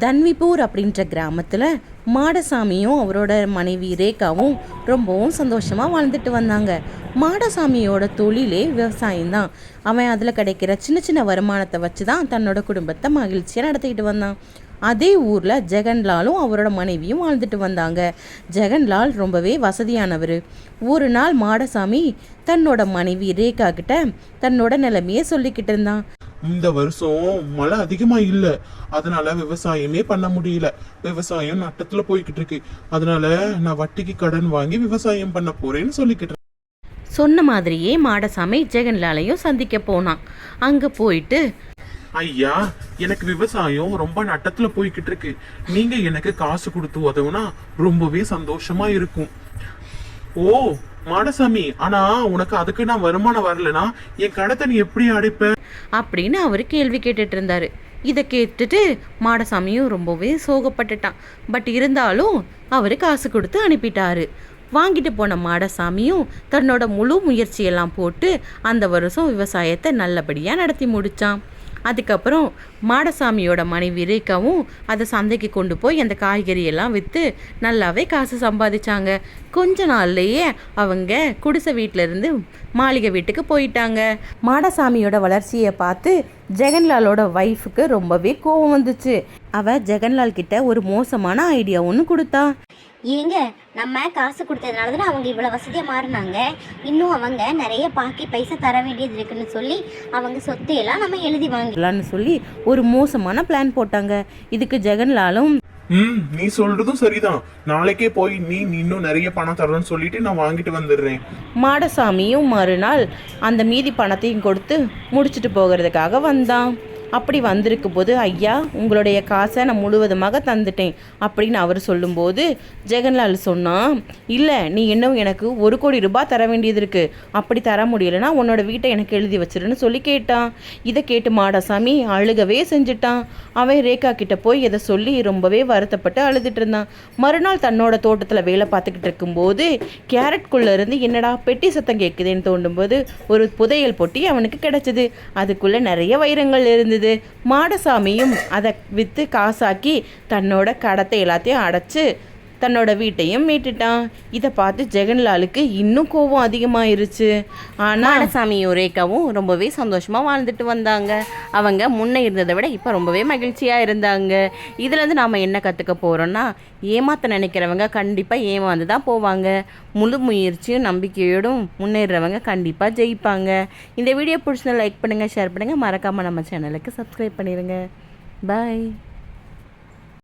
தன்விபூர் அப்படின்ற கிராமத்தில் மாடசாமியும் அவரோட மனைவி ரேகாவும் ரொம்பவும் சந்தோஷமாக வாழ்ந்துட்டு வந்தாங்க. மாடசாமியோட தொழிலே விவசாயம்தான். அவன் அதில் கிடைக்கிற சின்ன சின்ன வருமானத்தை வச்சு தான் தன்னோட குடும்பத்தை மகிழ்ச்சியாக நடத்திக்கிட்டு வந்தான். அதே ஊரில் ஜெகன்லாலும் அவரோட மனைவியும் வாழ்ந்துட்டு வந்தாங்க. ஜெகன்லால் ரொம்பவே வசதியானவர். ஒரு நாள் மாடசாமி தன்னோட மனைவி ரேகா கிட்ட தன்னோட நிலைமையை சொல்லிக்கிட்டு இருந்தான். இந்த வருஷம் மழை அதிகமா இல்ல, அதனால விவசாயமே பண்ண முடியல. விவசாயம் நட்டத்துல போய்கிட்டு இருக்கு. அதனால நான் வட்டிக்கு கடன் வாங்கி விவசாயம் பண்ண போறேன்னு சொல்லிக்கிட்டு. சொன்ன மாதிரியே மாடசாமி ஜெகன்லாலையும் சந்திக்க போனான். அங்க போயிட்டு, ஐயா, எனக்கு விவசாயம் ரொம்ப நட்டத்துல போய்கிட்டு இருக்கு. நீங்க எனக்கு காசு கொடுத்து உதவுனா ரொம்பவே சந்தோஷமா இருக்கும். ஓ மாடசாமி, ஆனா உனக்கு அதுக்கு நான் வருமானம் வரலனா என் கடத்தை நீ எப்படி அடைப்ப அப்படின்னு அவரு கேள்வி கேட்டுட்டு இருந்தாரு. இதை கேட்டுட்டு மாடசாமியும் ரொம்பவே சோகப்பட்டுட்டான். பட் இருந்தாலும் அவரு காசு கொடுத்து அனுப்பிட்டாரு. வாங்கிட்டு போன மாடசாமியும் தன்னோட முழு முயற்சியெல்லாம் போட்டு அந்த வருஷம் விவசாயத்தை நல்லபடியாக நடத்தி முடித்தான். அதுக்கப்புறம் மாடசாமியோட மனைவி ரேகாவும் அதை சந்தைக்கு கொண்டு போய் அந்த காய்கறியெல்லாம் விற்று நல்லாவே காசு சம்பாதிச்சாங்க. கொஞ்ச நாள்லேயே அவங்க குடிசை வீட்டிலேருந்து மாளிகை வீட்டுக்கு போயிட்டாங்க. மாடசாமியோட வளர்ச்சியை பார்த்து ஜெகன்லாலோட ஒய்ஃபுக்கு ரொம்பவே கோபம் வந்துச்சு. அவள் ஜெகன்லால் கிட்ட ஒரு மோசமான ஐடியா ஒன்று கொடுத்தா. ஏங்க, நம்ம காசு கொடுத்ததுனால தான் அவங்க இவ்வளோ வசதியாக மாறினாங்க. இன்னும் அவங்க நிறைய பாக்கி பைசா தர வேண்டியது இருக்குன்னு சொல்லி அவங்க சொத்தையெல்லாம் நம்ம எழுதி வாங்கலான்னு சொல்லி ஒரு மோசமான பிளான் போட்டாங்க. இதுக்கு ஜெகன்லாலும், நீ சொல்றதும் சரிதான், நாளைக்கே போய் நீ இன்னும் நிறைய பணம் தரணும்னு சொல்லிட்டு நான் வாங்கிட்டு வந்துடுறேன். மாடசாமியும் மறுநாள் அந்த மீதி பணத்தையும் கொடுத்து முடிச்சுட்டு போகிறதுக்காக வந்தான். அப்படி வந்திருக்கும் போது, ஐயா, உங்களுடைய காசை நான் முழுவதுமாக தந்துட்டேன் அப்படின்னு அவர் சொல்லும்போது ஜெகன்லால் சொன்னான், இல்லை, நீ இன்னும் எனக்கு 1 கோடி ரூபாய் தர வேண்டியது இருக்குது. அப்படி தர முடியலைன்னா உன்னோட வீட்டை எனக்கு எழுதி வச்சிருன்னு சொல்லி கேட்டான். இதை கேட்டு மாடசாமி அழுகவே செஞ்சுட்டான். அவன் ரேகா கிட்ட போய் இதை சொல்லி ரொம்பவே வருத்தப்பட்டு அழுதுட்டு இருந்தான். மறுநாள் தன்னோட தோட்டத்தில் வேலை பார்த்துக்கிட்டு இருக்கும்போது கேரட்குள்ளே இருந்து என்னடா பெட்டி சத்தம் கேட்குதுன்னு தோண்டும்போது ஒரு புதையல் பொட்டி அவனுக்கு கிடைச்சிது. அதுக்குள்ளே நிறைய வைரங்கள் இருந்தது. மாடசாமியும் அதை விற்று காசாக்கி தன்னோட கடத்தை எல்லாத்தையும் அடைச்சு தன்னோட வீட்டையும் மீட்டுட்டான். இதை பார்த்து ஜெகன்லாலுக்கு இன்னும் கோபம் அதிகமாயிருச்சு. ஆனால் மாடசாமியும் ரேகாவும் ரொம்பவே சந்தோஷமாக வாழ்ந்துட்டு வந்தாங்க. அவங்க முன்னே இருந்ததை விட இப்போ ரொம்பவே மகிழ்ச்சியாக இருந்தாங்க. இதுலேருந்து நாம் என்ன கற்றுக்க போகிறோன்னா, ஏமாற்ற நினைக்கிறவங்க கண்டிப்பாக ஏமாந்து தான் போவாங்க. முழு முயற்சியும் நம்பிக்கையோடும் முன்னேறவங்க கண்டிப்பாக ஜெயிப்பாங்க. இந்த வீடியோ பிடிச்சதை லைக் பண்ணுங்கள், ஷேர் பண்ணுங்கள், மறக்காமல் நம்ம சேனலுக்கு சப்ஸ்கிரைப் பண்ணிடுங்க. பாய்.